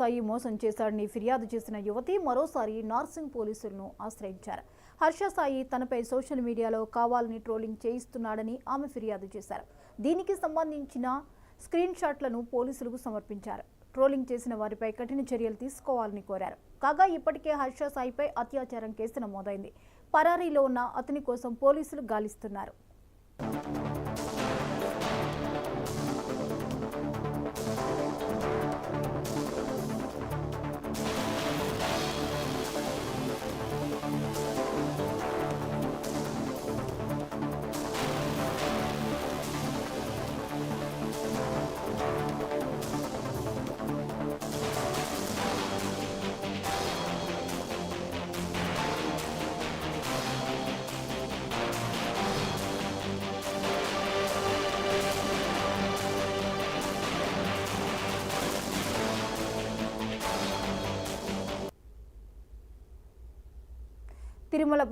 సాయి మోసం చేశాడని ఫిర్యాదు చేసిన యువతి మరోసారి నార్సింగ్ పోలీసులను ఆశ్రయించారు. హర్ష సాయి తనపై సోషల్ మీడియాలో కావాలని ట్రోలింగ్ చేయిస్తున్నాడని ఆమె ఫిర్యాదు చేశారు. దీనికి సంబంధించిన స్క్రీన్ షాట్లను పోలీసులకు సమర్పించారు. ట్రోలింగ్ చేసిన వారిపై కఠిన చర్యలు తీసుకోవాలని కోరారు. కాగా ఇప్పటికే హర్ష సాయిపై అత్యాచారం కేసు నమోదైంది. పరారీలో ఉన్న అతని కోసం పోలీసులు గాలిస్తున్నారు. తిరుమల